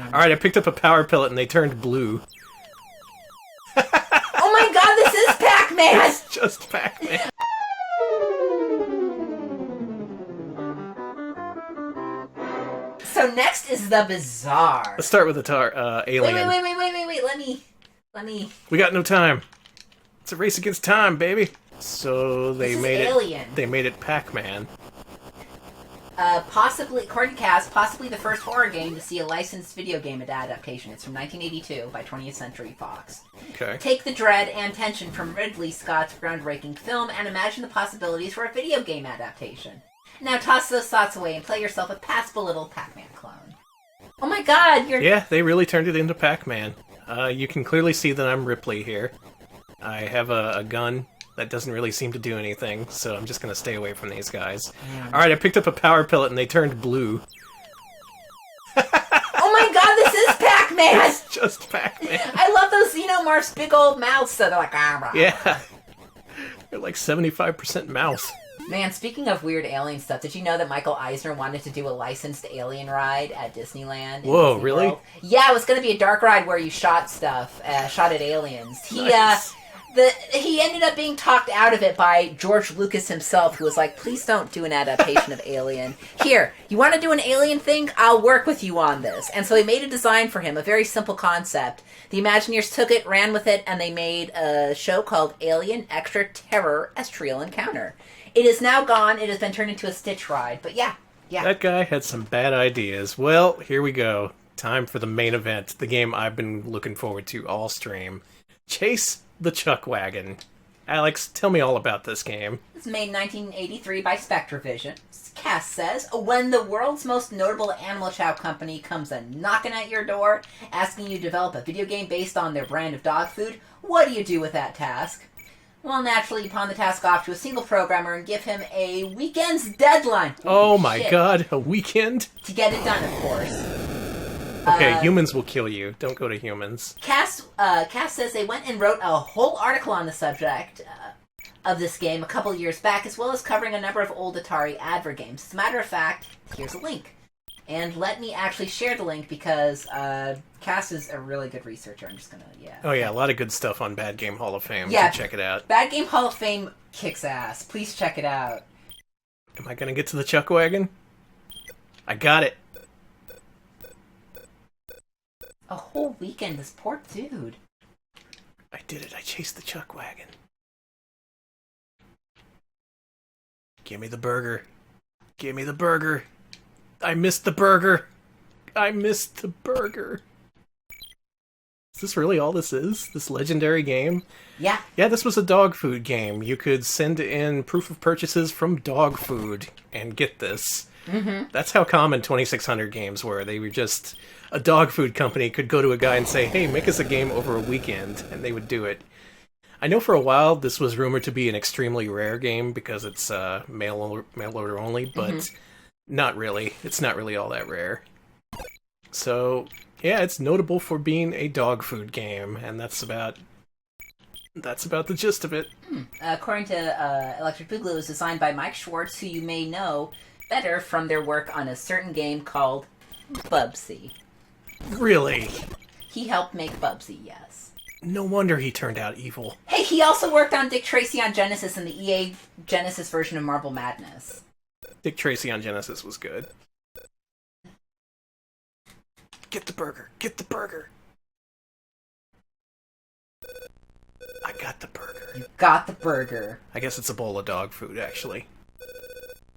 Alright, I picked up a power pellet and they turned blue. Oh my god, this is Pac-Man! It's just Pac-Man. So next is the Bizarre. Let's start with the Alien. Wait, let me... We got no time. It's a race against time, baby. So they made Alien. They made it Pac-Man. Possibly, according to Cass, possibly the first horror game to see a licensed video game adaptation. It's from 1982 by 20th Century Fox. Okay. Take the dread and tension from Ridley Scott's groundbreaking film and imagine the possibilities for a video game adaptation. Now toss those thoughts away and play yourself a passable little Pac-Man clone. Oh my god, you're... Yeah, they really turned it into Pac-Man. You can clearly see that I'm Ripley here. I have a gun that doesn't really seem to do anything, so I'm just gonna stay away from these guys. Alright, I picked up a power pellet and they turned blue. Oh my god, this is Pac-Man! It's just Pac-Man. I love those Xenomorphs' big old mouths that are like... Ah, yeah. They're like 75% mouse. Man, speaking of weird alien stuff, did you know that Michael Eisner wanted to do a licensed alien ride at Disneyland? Whoa, Disney really? World? Yeah, it was going to be a dark ride where you shot stuff, shot at aliens. Nice. He ended up being talked out of it by George Lucas himself, who was like, please don't do an adaptation of Alien. Here, you want to do an alien thing? I'll work with you on this. And so he made a design for him, a very simple concept. The Imagineers took it, ran with it, and they made a show called Alien Extraterrestrial Encounter. It is now gone. It has been turned into a Stitch ride. But yeah. That guy had some bad ideas. Well, here we go. Time for the main event, the game I've been looking forward to all stream. Chase the Chuckwagon. Alex, tell me all about this game. It's made in 1983 by Spectravision. Cass says, when the world's most notable animal chow company comes a-knocking at your door, asking you to develop a video game based on their brand of dog food, what do you do with that task? Well, naturally, you pawn the task off to a single programmer and give him a weekend's deadline. Oh my god, a weekend? To get it done, of course. Okay, humans will kill you. Don't go to humans. Cass says they went and wrote a whole article on the subject of this game a couple years back, as well as covering a number of old Atari advert games. As a matter of fact, here's a link. And let me actually share the link because Cass is a really good researcher. I'm just gonna, Oh yeah, a lot of good stuff on Bad Game Hall of Fame. Yeah, so check it out. Bad Game Hall of Fame kicks ass. Please check it out. Am I gonna get to the Chuckwagon? I got it. A whole weekend, this poor dude. I did it. I chased the Chuckwagon. Give me the burger. Give me the burger. I missed the burger. I missed the burger. Is this really all this is? This legendary game? Yeah. Yeah, this was a dog food game. You could send in proof of purchases from dog food and get this. Mm-hmm. That's how common 2600 games were. They were just... A dog food company could go to a guy and say, hey, make us a game over a weekend, and they would do it. I know for a while this was rumored to be an extremely rare game because it's mail order only, but not really. It's not really all that rare. So, yeah, it's notable for being a dog food game, and that's about the gist of it. According to Electric Boogaloo, it was designed by Mike Schwartz, who you may know better from their work on a certain game called Bubsy. Really? He helped make Bubsy, yes. No wonder he turned out evil. Hey, he also worked on Dick Tracy on Genesis and the EA Genesis version of Marble Madness. Dick Tracy on Genesis was good. Get the burger. Get the burger. I got the burger. You got the burger. I guess it's a bowl of dog food, actually.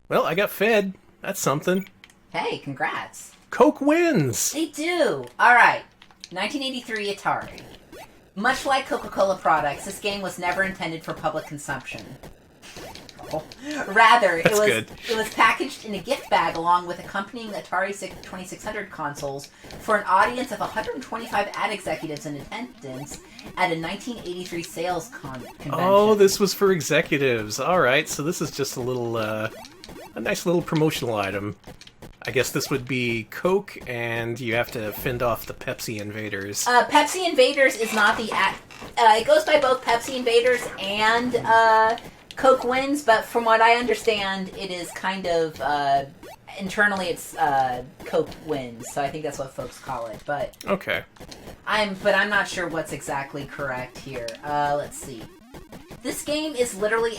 Well, I got fed. That's something. Hey, congrats. Coke wins! They do! Alright, 1983 Atari. Much like Coca-Cola products, this game was never intended for public consumption. Rather, it was packaged in a gift bag along with accompanying Atari 2600 consoles for an audience of 125 ad executives in attendance at a 1983 sales convention. Oh, this was for executives. Alright, so this is just a little, a nice little promotional item. I guess this would be Coke, and you have to fend off the Pepsi invaders. Pepsi invaders is not the it goes by both Pepsi invaders and Coke wins, but from what I understand, it is kind of internally it's Coke wins, so I think that's what folks call it. But Okay. I'm not sure what's exactly correct here. Let's see. This game is literally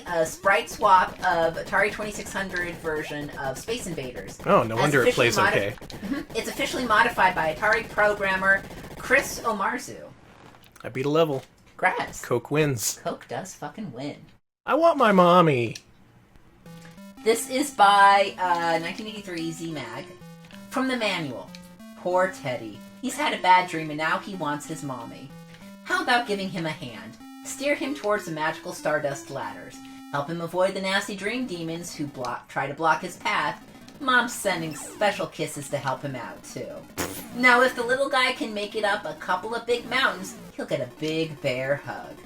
a sprite swap of Atari 2600 version of Space Invaders. Oh, no wonder it plays okay. It's officially modified by Atari programmer Chris Omarzu. I beat a level. Grass. Coke wins. Coke does fucking win. I want my mommy. This is by 1983 Z-Mag. From the manual. Poor Teddy. He's had a bad dream and now he wants his mommy. How about giving him a hand? Steer him towards the magical stardust ladders. Help him avoid the nasty dream demons who try to block his path. Mom's sending special kisses to help him out, too. Now, if the little guy can make it up a couple of big mountains, he'll get a big bear hug.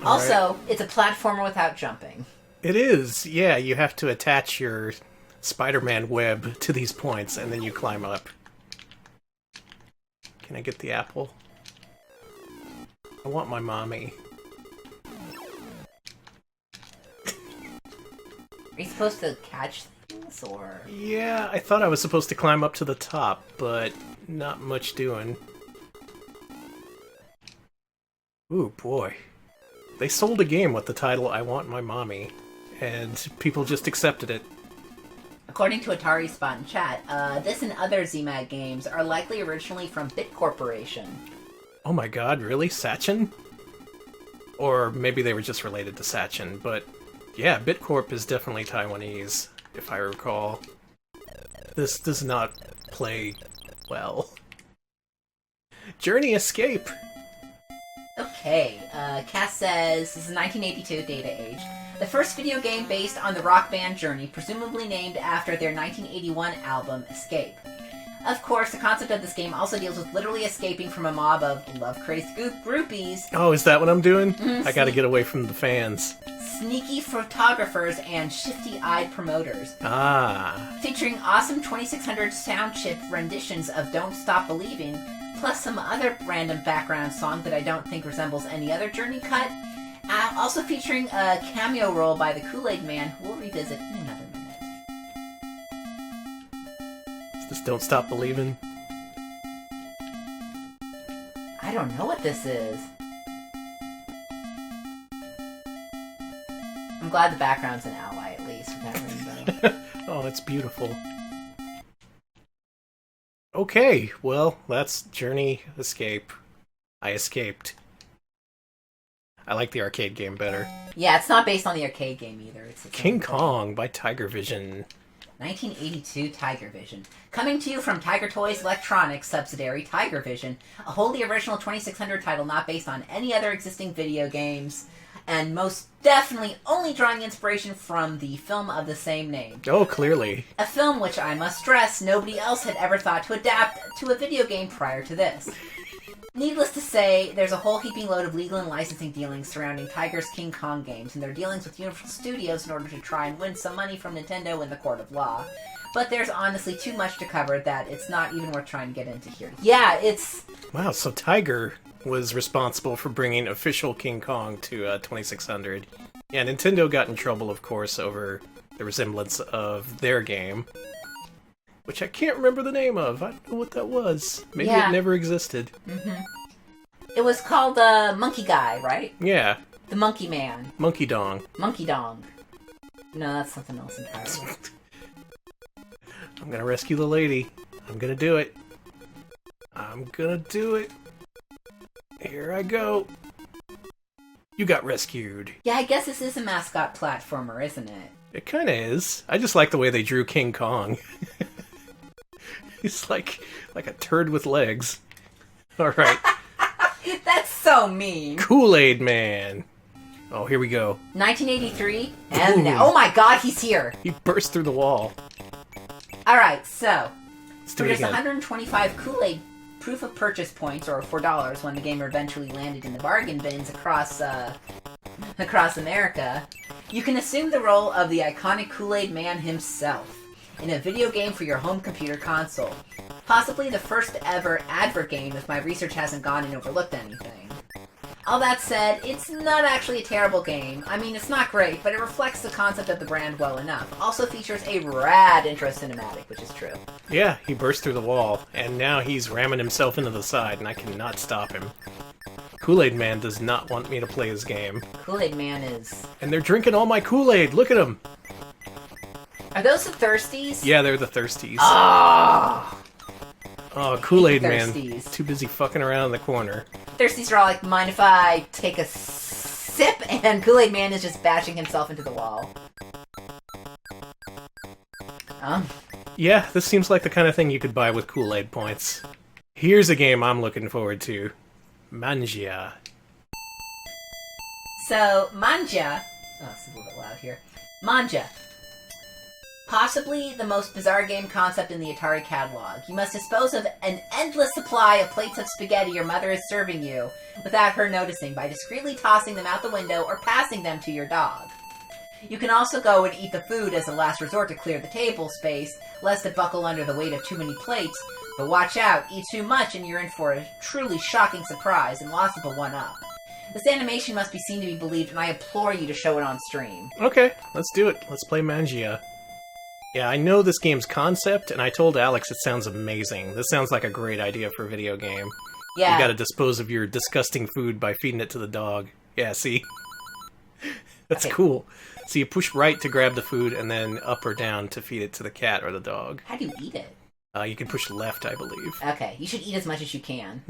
Also, it's a platformer without jumping. It is. Yeah, you have to attach your Spider-Man web to these points, and then you climb up. Can I get the apple? I want my mommy. Are you supposed to catch things, or...? Yeah, I thought I was supposed to climb up to the top, but not much doing. Ooh, boy. They sold a game with the title I Want My Mommy, and people just accepted it. According to Atari Spot in chat, this and other Z-Mag games are likely originally from Bit Corporation. Oh my god, really? Sachin? Or maybe they were just related to Sachin, but yeah, Bitcorp is definitely Taiwanese, if I recall. This does not play well. Journey Escape! Okay, Cass says, this is 1982 data age. The first video game based on the rock band Journey, presumably named after their 1981 album, Escape. Of course, the concept of this game also deals with literally escaping from a mob of love-crazed groupies. Oh, is that what I'm doing? I gotta get away from the fans. Sneaky photographers and shifty-eyed promoters. Ah. Featuring awesome 2600 sound chip renditions of Don't Stop Believing, plus some other random background song that I don't think resembles any other Journey cut. Also featuring a cameo role by the Kool-aid Man, who we'll revisit in another minute. Just Don't Stop Believing. I don't know what this is. I'm glad the background's an ally, at least, with that rainbow. Oh, that's beautiful. Okay, well, that's Journey Escape. I escaped. I like the arcade game better. Yeah, it's not based on the arcade game either. It's King Kong by Tiger Vision. 1982 Tiger Vision. Coming to you from Tiger Toys Electronics subsidiary Tiger Vision, a wholly original 2600 title not based on any other existing video games, and most definitely only drawing inspiration from the film of the same name. Oh, clearly. A film which, I must stress, nobody else had ever thought to adapt to a video game prior to this. Needless to say, there's a whole heaping load of legal and licensing dealings surrounding Tiger's King Kong games, and their dealings with Universal Studios in order to try and win some money from Nintendo in the court of law. But there's honestly too much to cover that it's not even worth trying to get into here. Yeah, it's... Wow, so Tiger was responsible for bringing official King Kong to 2600. Yeah, Nintendo got in trouble, of course, over the resemblance of their game, which I can't remember the name of. I don't know what that was. Maybe it never existed. Mm-hmm. It was called Monkey Guy, right? Yeah. The Monkey Man. Monkey Dong. Monkey Dong. No, that's something else entirely. I'm gonna rescue the lady. I'm gonna do it. I'm gonna do it. Here I go. You got rescued. Yeah, I guess this is a mascot platformer, isn't it? It kinda is. I just like the way they drew King Kong. He's like a turd with legs. Alright. That's so mean. Kool-aid Man. Oh, here we go. 1983. And now, oh my god, he's here. He burst through the wall. Alright, so. Let's do for it just again. 125 Kool-aid proof of purchase points, or $4 when the game eventually landed in the bargain bins across America, you can assume the role of the iconic Kool-aid Man himself in a video game for your home computer console. Possibly the first ever advert game if my research hasn't gone and overlooked anything. All that said, it's not actually a terrible game. I mean, it's not great, but it reflects the concept of the brand well enough. Also features a rad intro cinematic, which is true. Yeah, he burst through the wall, and now he's ramming himself into the side, and I cannot stop him. Kool-aid Man does not want me to play his game. Kool-aid Man is... And they're drinking all my Kool-aid, look at them! Are those the Thirsties? Yeah, they're the Thirsties. Oh! Oh, Kool-aid Man, Thirsties. too busy fucking around in the corner. Thirsties are all like, mind if I take a sip? And Kool-Aid Man is just bashing himself into the wall. Yeah, this seems like the kind of thing you could buy with Kool-aid points. Here's a game I'm looking forward to. Mangia. So, Mangia... Oh, this is a little bit loud here. Mangia. Possibly the most bizarre game concept in the Atari catalog. You must dispose of an endless supply of plates of spaghetti your mother is serving you without her noticing by discreetly tossing them out the window or passing them to your dog. You can also go and eat the food as a last resort to clear the table space, lest it buckle under the weight of too many plates, but watch out, eat too much and you're in for a truly shocking surprise and loss of a one-up. This animation must be seen to be believed, and I implore you to show it on stream. Okay, let's do it. Let's play Mangia. Yeah, I know this game's concept, and I told Alex it sounds amazing. This sounds like a great idea for a video game. Yeah. You gotta dispose of your disgusting food by feeding it to the dog. Yeah, see? That's cool. So you push right to grab the food, and then up or down to feed it to the cat or the dog. How do you eat it? You can push left, I believe. Okay, you should eat as much as you can.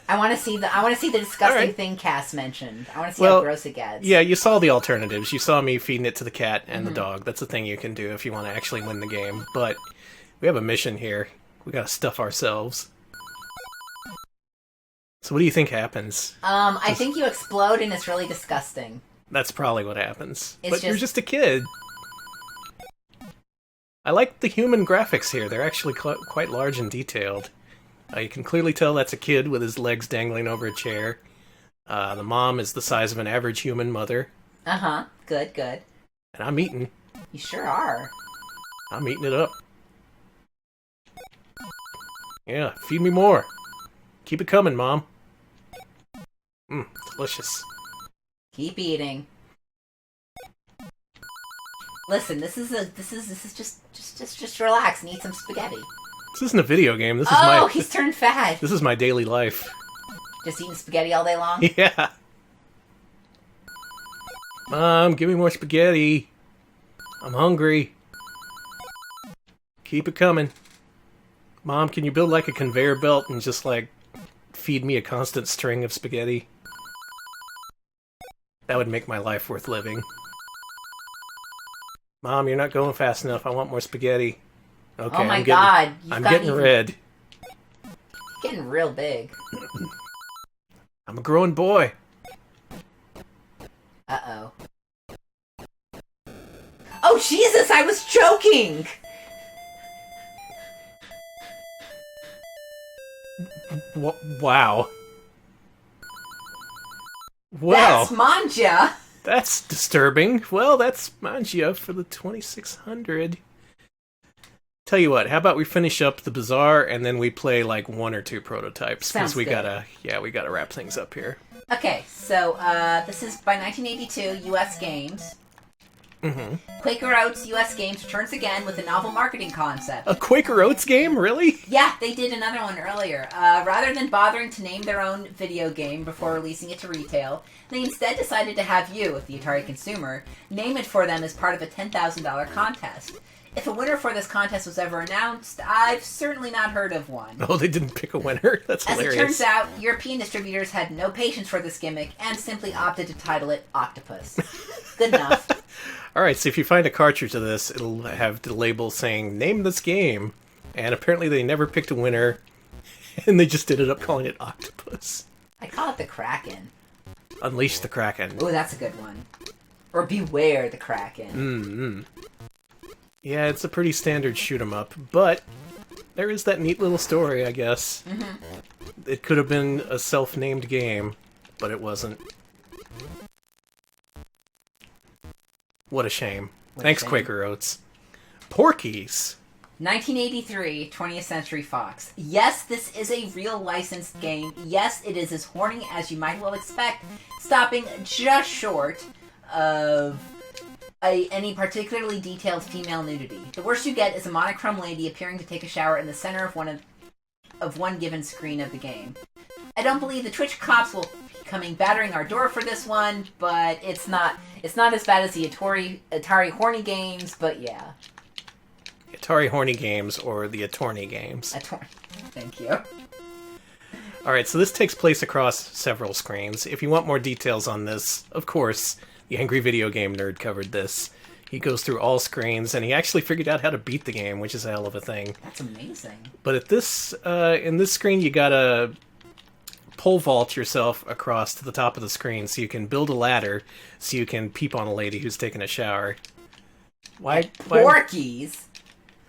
I want to see the disgusting thing Cass mentioned. I want to see how gross it gets. Yeah, you saw the alternatives. You saw me feeding it to the cat and the dog. That's the thing you can do if you want to actually win the game. But we have a mission here. We gotta stuff ourselves. So what do you think happens? I think you explode and it's really disgusting. That's probably what happens. But you're just a kid. I like the human graphics here. They're actually quite large and detailed. You can clearly tell that's a kid with his legs dangling over a chair. The mom is the size of an average human mother. Uh-huh. Good, good. And I'm eating. You sure are. I'm eating it up. Yeah, feed me more. Keep it coming, Mom. Delicious. Keep eating. Listen, this is just relax and eat some spaghetti. This isn't a video game. This is he's turned fat. This is my daily life. Just eating spaghetti all day long? Yeah. Mom, give me more spaghetti. I'm hungry. Keep it coming. Mom, can you build like a conveyor belt and just like feed me a constant string of spaghetti? That would make my life worth living. Mom, you're not going fast enough. I want more spaghetti. Okay, oh my God. I'm getting red. Getting real big. I'm a growing boy. Uh-oh. Oh, Jesus, I was joking! Wow. That's Mangia! That's disturbing. Well, that's Mangia for the 2600. Tell you what, how about we finish up the bazaar and then we play like one or two prototypes because we gotta wrap things up here. Okay, so this is by 1982 U.S. Games. Quaker Oats U.S. Games returns again with a novel marketing concept. A Quaker Oats game, really? Yeah, they did another one earlier. Rather than bothering to name their own video game before releasing it to retail, they instead decided to have you, the Atari consumer, name it for them as part of a $10,000 contest. If a winner for this contest was ever announced, I've certainly not heard of one. Oh, they didn't pick a winner? That's hilarious. As it turns out, European distributors had no patience for this gimmick and simply opted to title it Octopus. Good enough. Alright, so if you find a cartridge of this, it'll have the label saying, name this game. And apparently they never picked a winner, and they just ended up calling it Octopus. I call it the Kraken. Unleash the Kraken. Ooh, that's a good one. Or Beware the Kraken. Yeah, it's a pretty standard shoot-'em-up, but there is that neat little story, I guess. It could have been a self-named game, but it wasn't. What a shame. Thanks, Quaker Oats. Porky's. 1983, 20th Century Fox. Yes, this is a real licensed game. Yes, it is as horny as you might well expect, stopping just short of any particularly detailed female nudity. The worst you get is a monochrome lady appearing to take a shower in the center of one given screen of the game. I don't believe the Twitch cops will be coming battering our door for this one, but it's not as bad as the Atari horny games, but yeah. Atari horny games or the Attorney games. Thank you. Alright, so this takes place across several screens. If you want more details on this, of course, the Angry Video Game Nerd covered this. He goes through all screens, and he actually figured out how to beat the game, which is a hell of a thing. That's amazing. But at this, in this screen, you gotta pole vault yourself across to the top of the screen so you can build a ladder so you can peep on a lady who's taking a shower. Why? Porky's?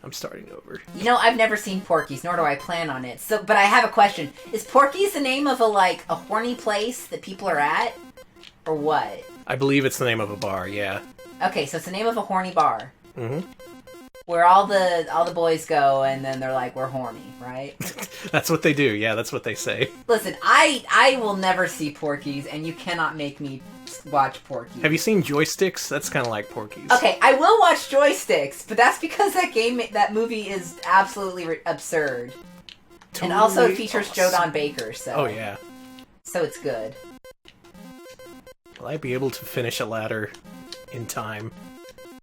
I'm starting over. You know, I've never seen Porky's, nor do I plan on it. So, but I have a question. Is Porky's the name of a horny place that people are at? Or what? I believe it's the name of a bar, yeah. Okay, so it's the name of a horny bar. Mm-hmm. Where all the boys go, and then they're like, we're horny, right? That's what they do, yeah, that's what they say. Listen, I will never see Porky's, and you cannot make me watch Porky. Have you seen Joysticks? That's kind of like Porky's. Okay, I will watch Joysticks, but that's because that movie is absolutely absurd. Totally. And also it features Joe Don Baker, so... Oh, yeah. So it's good. Will I be able to finish a ladder in time?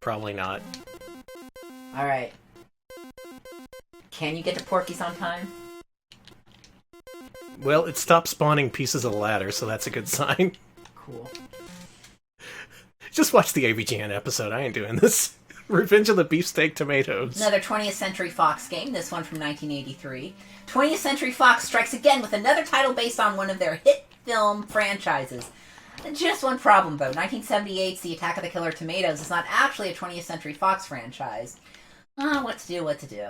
Probably not. Alright. Can you get to Porky's on time? Well, it stopped spawning pieces of the ladder, so that's a good sign. Cool. Just watch the AVGN episode, I ain't doing this. Revenge of the Beefsteak Tomatoes. Another 20th Century Fox game, this one from 1983. 20th Century Fox strikes again with another title based on one of their hit film franchises. Just one problem, though. 1978's The Attack of the Killer Tomatoes is not actually a 20th Century Fox franchise. What to do.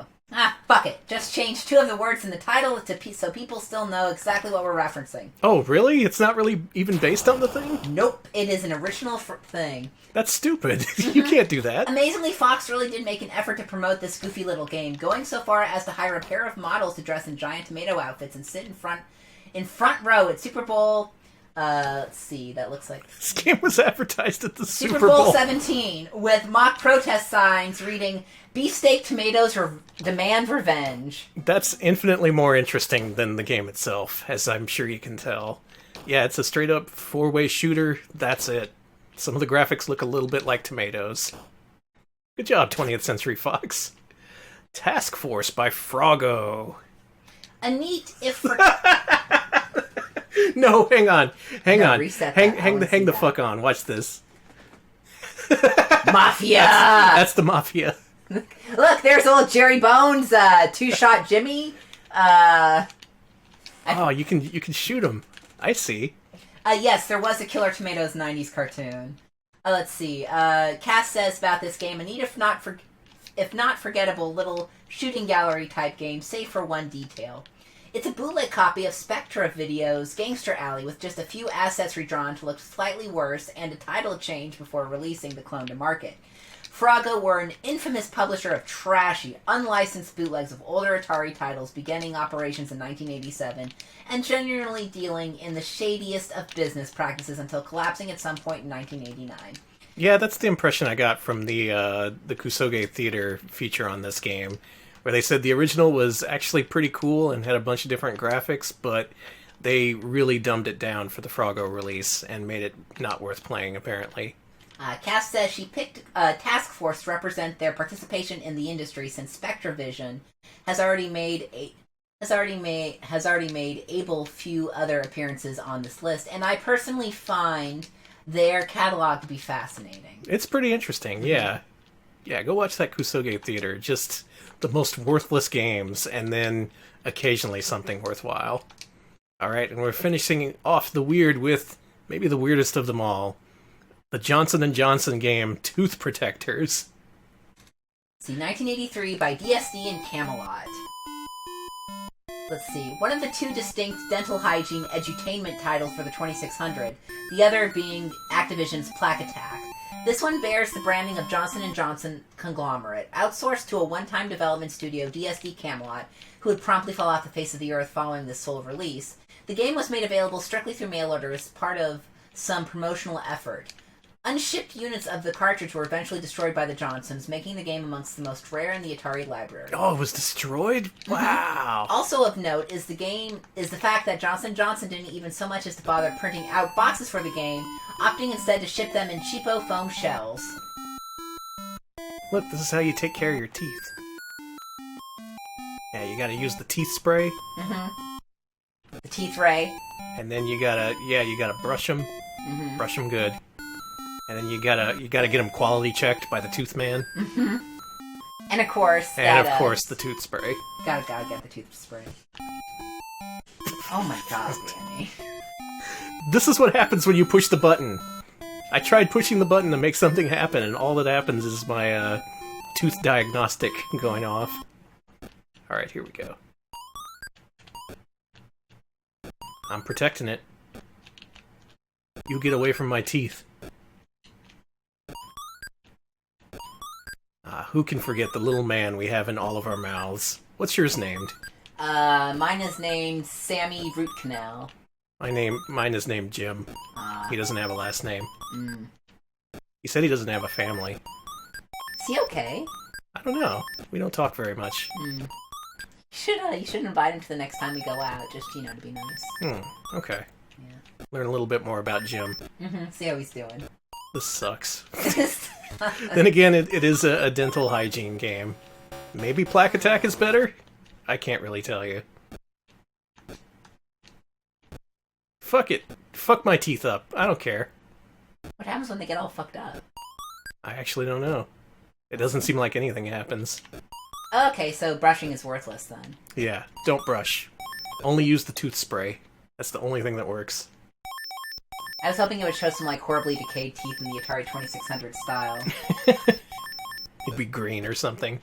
Fuck it. Just change two of the words in the title so people still know exactly what we're referencing. Oh, really? It's not really even based on the thing? Nope. It is an original thing. That's stupid. You can't do that. Amazingly, Fox really did make an effort to promote this goofy little game, going so far as to hire a pair of models to dress in giant tomato outfits and sit in front row at Super Bowl... let's see, that looks like... This game was advertised at the Super Bowl 17, with mock protest signs reading, Beefsteak Tomatoes Demand Revenge. That's infinitely more interesting than the game itself, as I'm sure you can tell. Yeah, it's a straight-up four-way shooter, that's it. Some of the graphics look a little bit like tomatoes. Good job, 20th Century Fox. Task Force by Froggo. A neat, if... No, hang on. Hang the that. fuck on. Watch this. Mafia! That's the Mafia. Look, there's old Jerry Bones, two-shot Jimmy. You can shoot him. I see. Yes, there was a Killer Tomatoes 90s cartoon. Let's see. Cass says about this game, a neat, if not forgettable, little shooting gallery type game, save for one detail. It's a bootleg copy of Spectra Video's Gangster Alley with just a few assets redrawn to look slightly worse and a title change before releasing the clone to market. Froggo were an infamous publisher of trashy, unlicensed bootlegs of older Atari titles beginning operations in 1987 and generally dealing in the shadiest of business practices until collapsing at some point in 1989. Yeah, that's the impression I got from the Kusoge Theater feature on this game, where they said the original was actually pretty cool and had a bunch of different graphics, but they really dumbed it down for the Froggo release and made it not worth playing, apparently. Cass says she picked Task Force to represent their participation in the industry since Spectravision has already made able few other appearances on this list, and I personally find their catalog to be fascinating. It's pretty interesting, yeah. Yeah, go watch that Kusoge Theater. Just the most worthless games, and then occasionally something worthwhile. Alright, and we're finishing off the weird with maybe the weirdest of them all. The Johnson & Johnson game, Tooth Protectors. See, 1983 by DSD and Camelot. Let's see, one of the two distinct dental hygiene edutainment titles for the 2600, the other being Activision's Plaque Attack. This one bears the branding of Johnson & Johnson conglomerate, outsourced to a one-time development studio, DSD Camelot, who would promptly fall off the face of the earth following this sole release. The game was made available strictly through mail order as part of some promotional effort. Unshipped units of the cartridge were eventually destroyed by the Johnsons, making the game amongst the most rare in the Atari library. Oh, it was destroyed? Wow. Also of note is the fact that Johnson & Johnson didn't even so much as to bother printing out boxes for the game, opting instead to ship them in cheapo foam shells. Look, this is how you take care of your teeth. Yeah, you gotta use the teeth spray. The teeth ray. And then you gotta brush them. Brush them good. And then you gotta get them quality checked by the tooth man. And of course, the tooth spray. Gotta get the tooth spray. Oh my god, Danny. This is what happens when you push the button. I tried pushing the button to make something happen, and all that happens is my tooth diagnostic going off. Alright, here we go. I'm protecting it. You get away from my teeth. Who can forget the little man we have in all of our mouths? What's yours named? Mine is named Sammy Root Canal. Mine is named Jim. He doesn't have a last name. He said he doesn't have a family. Is he okay? I don't know. We don't talk very much. You should invite him to the next time we go out, just, to be nice. Okay. Yeah. Learn a little bit more about Jim. See how he's doing. This sucks. Then again, it is a dental hygiene game. Maybe Plaque Attack is better? I can't really tell you. Fuck it. Fuck my teeth up. I don't care. What happens when they get all fucked up? I actually don't know. It doesn't seem like anything happens. Okay, so brushing is worthless then. Yeah, don't brush. Only use the tooth spray. That's the only thing that works. I was hoping it would show some, horribly decayed teeth in the Atari 2600 style. It'd be green or something.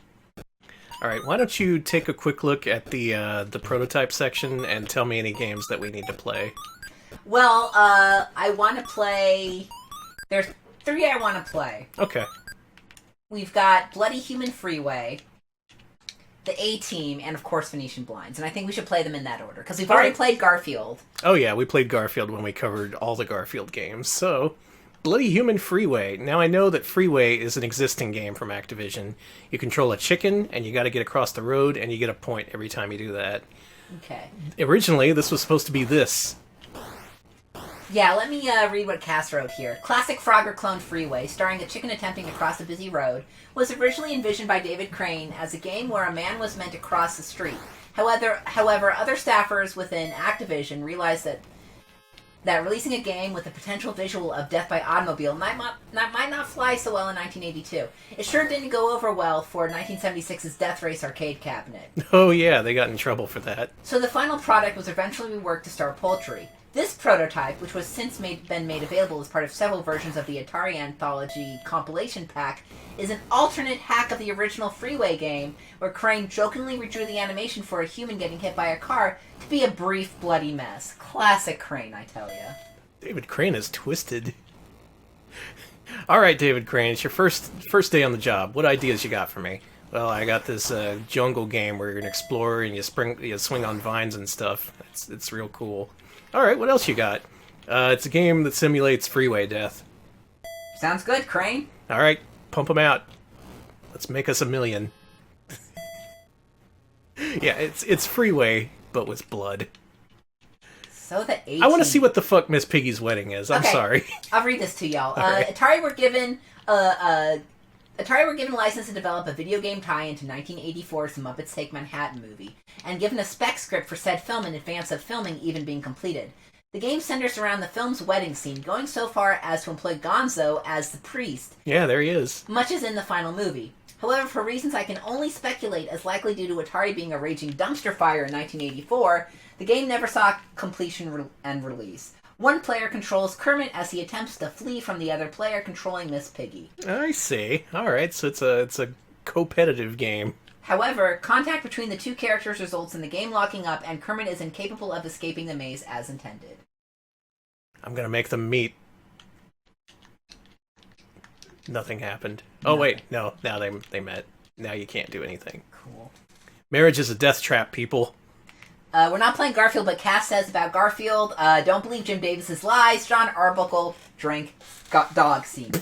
Alright, why don't you take a quick look at the prototype section and tell me any games that we need to play. Well, I want to play... There's 3 I want to play. Okay. We've got Bloody Human Freeway, the A-Team, and of course Venetian Blinds. And I think we should play them in that order, because we've already played Garfield. Oh yeah, we played Garfield when we covered all the Garfield games. So, Bloody Human Freeway. Now I know that Freeway is an existing game from Activision. You control a chicken, and you gotta get across the road, and you get a point every time you do that. Okay. Originally, this was supposed to be this. Yeah, let me read what Cass wrote here. Classic Frogger clone Freeway, starring a chicken attempting to cross a busy road, was originally envisioned by David Crane as a game where a man was meant to cross the street. However, other staffers within Activision realized that releasing a game with the potential visual of death by automobile might not fly so well in 1982. It sure didn't go over well for 1976's Death Race arcade cabinet. Oh yeah, they got in trouble for that. So the final product was eventually reworked to star poultry. This prototype, which was since been made available as part of several versions of the Atari Anthology compilation pack, is an alternate hack of the original Freeway game, where Crane jokingly redrew the animation for a human getting hit by a car to be a brief, bloody mess. Classic Crane, I tell ya. David Crane is twisted. Alright, David Crane, it's your first day on the job. What ideas you got for me? Well, I got this jungle game where you're an explorer and you swing on vines and stuff. It's real cool. Alright, what else you got? It's a game that simulates freeway death. Sounds good, Crane. Alright, pump them out. Let's make us $1 million. Yeah, it's freeway, but with blood. So the A-Team... I want to see what the fuck Miss Piggy's wedding is. I'm sorry. I'll read this to y'all. Right. Atari were given a license to develop a video game tie-in to 1984's Muppets Take Manhattan movie, and given a spec script for said film in advance of filming even being completed. The game centers around the film's wedding scene, going so far as to employ Gonzo as the priest. Yeah, there he is. Much as in the final movie. However, for reasons I can only speculate as likely due to Atari being a raging dumpster fire in 1984, the game never saw completion and release. One player controls Kermit as he attempts to flee from the other player controlling Miss Piggy. I see. Alright, so it's a competitive game. However, contact between the two characters results in the game locking up, and Kermit is incapable of escaping the maze as intended. I'm gonna make them meet. Nothing happened. Oh, wait. No, now they met. Now you can't do anything. Cool. Marriage is a death trap, people. We're not playing Garfield, but Cass says about Garfield, don't believe Jim Davis's lies. John Arbuckle drank dog seed.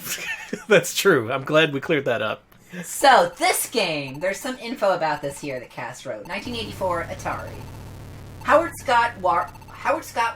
That's true. I'm glad we cleared that up. So, this game, there's some info about this here that Cass wrote. 1984, Atari. Howard Scott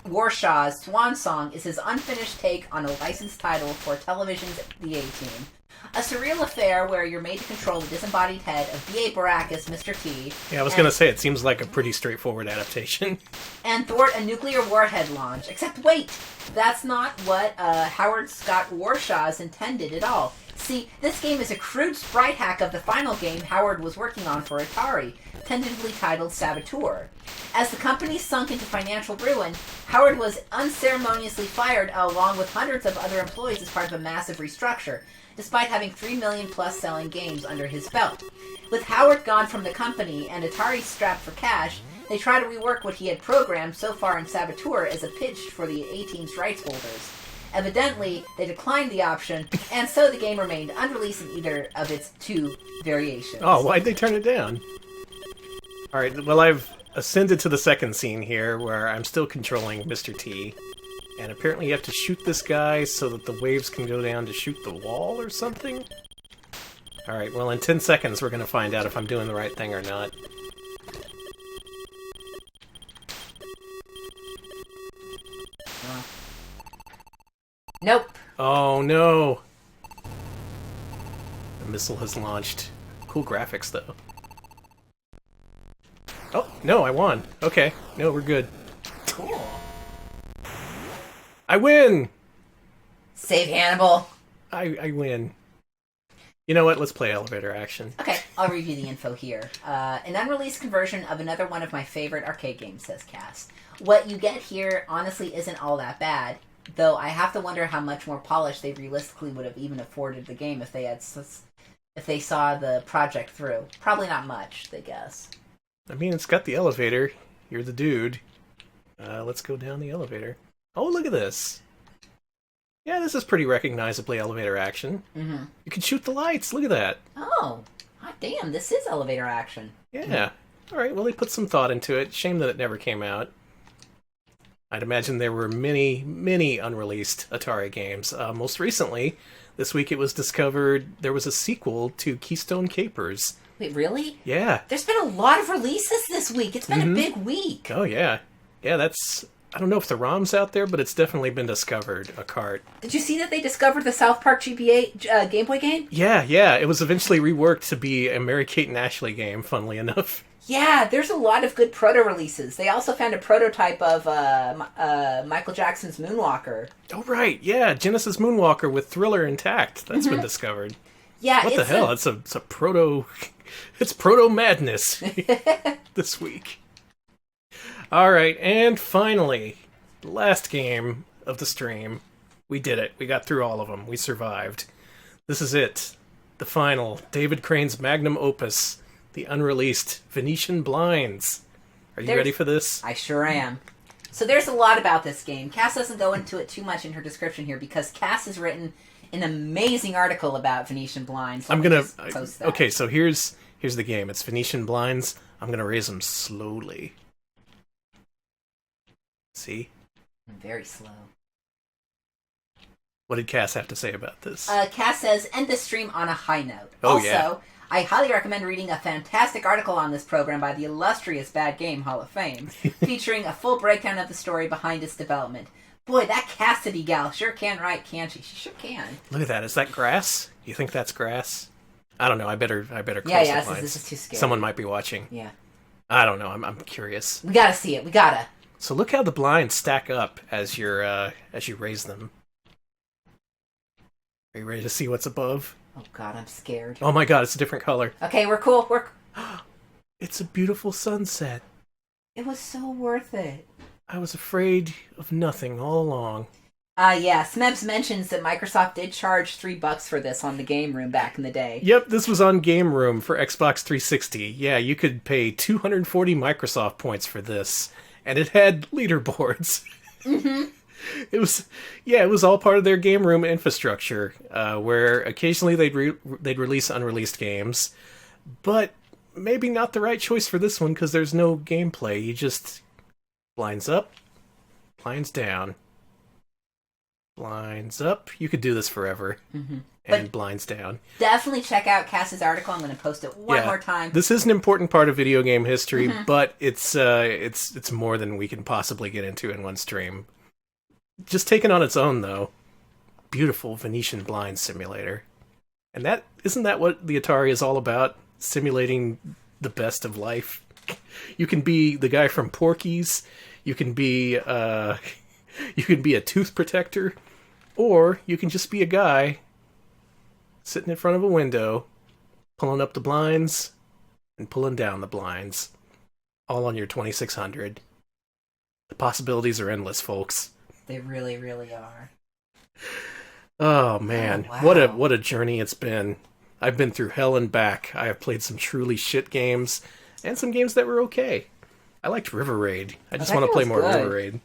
Warshaw's Swan Song is his unfinished take on a licensed title for television's The A-Team. A surreal affair where you're made to control the disembodied head of B.A. Baracus, Mr. T. Yeah, I was going to say, it seems like a pretty straightforward adaptation. And thwart a nuclear warhead launch. Except, wait, that's not what Howard Scott Warshaw's intended at all. See, this game is a crude sprite hack of the final game Howard was working on for Atari, tentatively titled Saboteur. As the company sunk into financial ruin, Howard was unceremoniously fired along with hundreds of other employees as part of a massive restructure, despite having 3 million plus selling games under his belt. With Howard gone from the company and Atari strapped for cash, they try to rework what he had programmed so far in Saboteur as a pitch for the A-Team's rights holders. Evidently, they declined the option, and so the game remained unreleased in either of its two variations. Oh, why'd they turn it down? Alright, well, I've ascended to the second scene here, where I'm still controlling Mr. T. And apparently you have to shoot this guy so that the waves can go down to shoot the wall or something? Alright, well, in 10 seconds we're going to find out if I'm doing the right thing or not. Nope. Oh, no! The missile has launched. Cool graphics, though. Oh, no, I won. Okay. No, we're good. Cool. I win! Save Hannibal. I win. You know what? Let's play elevator action. Okay, I'll read you the info here. An unreleased conversion of another one of my favorite arcade games, says Cass. What you get here, honestly, isn't all that bad. Though I have to wonder how much more polish they realistically would have even afforded the game if they saw the project through. Probably not much, they guess. I mean, it's got the elevator. You're the dude. Let's go down the elevator. Oh, look at this. Yeah, this is pretty recognizably elevator action. Mm-hmm. You can shoot the lights. Look at that. Oh, hot damn, this is elevator action. Yeah. All right, well, they put some thought into it. Shame that it never came out. I'd imagine there were many, many unreleased Atari games. Most recently, this week it was discovered there was a sequel to Keystone Capers. Wait, really? Yeah. There's been a lot of releases this week. It's been a big week. Oh, yeah. Yeah, that's... I don't know if the ROM's out there, but it's definitely been discovered, a cart. Did you see that they discovered the South Park GBA Game Boy game? Yeah. It was eventually reworked to be a Mary-Kate and Ashley game, funnily enough. Yeah, there's a lot of good proto-releases. They also found a prototype of Michael Jackson's Moonwalker. Oh, right. Yeah, Genesis Moonwalker with Thriller intact. That's been discovered. Yeah, what the hell? It's a proto... It's proto-madness this week. All right, and finally, last game of the stream. We did it. We got through all of them. We survived. This is it. The final. David Crane's magnum opus. The unreleased Venetian Blinds. Are you ready for this? I sure am. So there's a lot about this game. Cass doesn't go into it too much in her description here because Cass has written an amazing article about Venetian Blinds. I'm going to... Okay, so here's the game. It's Venetian Blinds. I'm going to raise them slowly. See? Very slow. What did Cass have to say about this? Cass says, end the stream on a high note. Oh, also, yeah. I highly recommend reading a fantastic article on this program by the illustrious Bad Game Hall of Fame, featuring a full breakdown of the story behind its development. Boy, that Cassidy gal sure can write, can't she? She sure can. Look at that. Is that grass? You think that's grass? I don't know. I better close the blinds. This is too scary. Someone might be watching. Yeah. I don't know. I'm curious. We gotta see it. We gotta. So look how the blinds stack up as you raise them. Are you ready to see what's above? Oh God, I'm scared. Oh my God, it's a different color. Okay, we're cool. It's a beautiful sunset. It was so worth it. I was afraid of nothing all along. Yeah, Smebs mentions that Microsoft did charge $3 for this on the Game Room back in the day. Yep, this was on Game Room for Xbox 360. Yeah, you could pay 240 Microsoft points for this. And it had leaderboards. Mm-hmm. it was all part of their game room infrastructure, where occasionally they'd release unreleased games, but maybe not the right choice for this one because there's no gameplay. You just blinds up, blinds down, blinds up. You could do this forever. Mm-hmm. And But blinds down. definitely check out Cass's article. I'm going to post it one more time. This is an important part of video game history, but it's more than we can possibly get into in one stream. Just taken on its own, though, beautiful Venetian blind simulator. And isn't that what the Atari is all about? Simulating the best of life. You can be the guy from Porky's. You can be a tooth protector, or you can just be a guy sitting in front of a window, pulling up the blinds and pulling down the blinds, all on your 2600. The possibilities are endless, folks. They really, really are. Oh man, Oh, wow. what a journey it's been. I've been through hell and back. I have played some truly shit games and some games that were okay. I liked River Raid. I just that want to game play was more good. River Raid.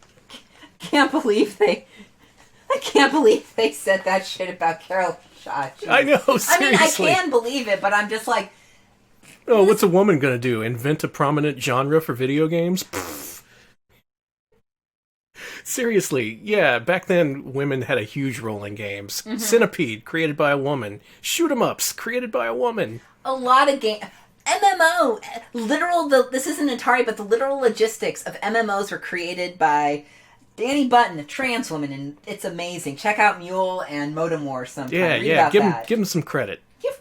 I can't believe they said that shit about Carol Shaw. Jeez. I know, I mean, I seriously. can believe it, but I'm just like, Oh, what's a woman gonna do? Invent a prominent genre for video games? Pfft. Seriously, yeah, back then women had a huge role in games. Centipede, created by a woman. Shoot 'em ups, created by a woman. a lot of game MMO, this isn't Atari, but the literal logistics of MMOs were created by Danny Button, a trans woman, and it's amazing. Check out Mule and Modem War sometime. Yeah, Read yeah, about give him some credit, Give,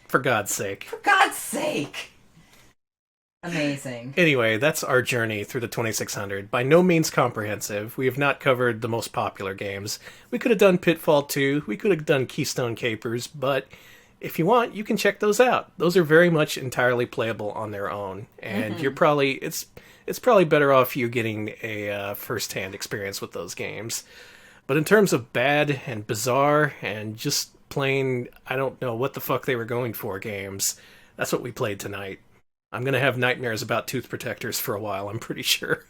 for God's sake. for God's sake. Amazing. Anyway, that's our journey through the 2600. By no means comprehensive. We have not covered the most popular games. We could have done Pitfall 2, we could have done Keystone Capers, but if you want, you can check those out. Those are very much entirely playable on their own, and you're probably it's probably better off you getting a first-hand experience with those games. But in terms of bad and bizarre and just plain, I don't know what the fuck they were going for games, that's what we played tonight. I'm gonna have nightmares about tooth protectors for a while, I'm pretty sure.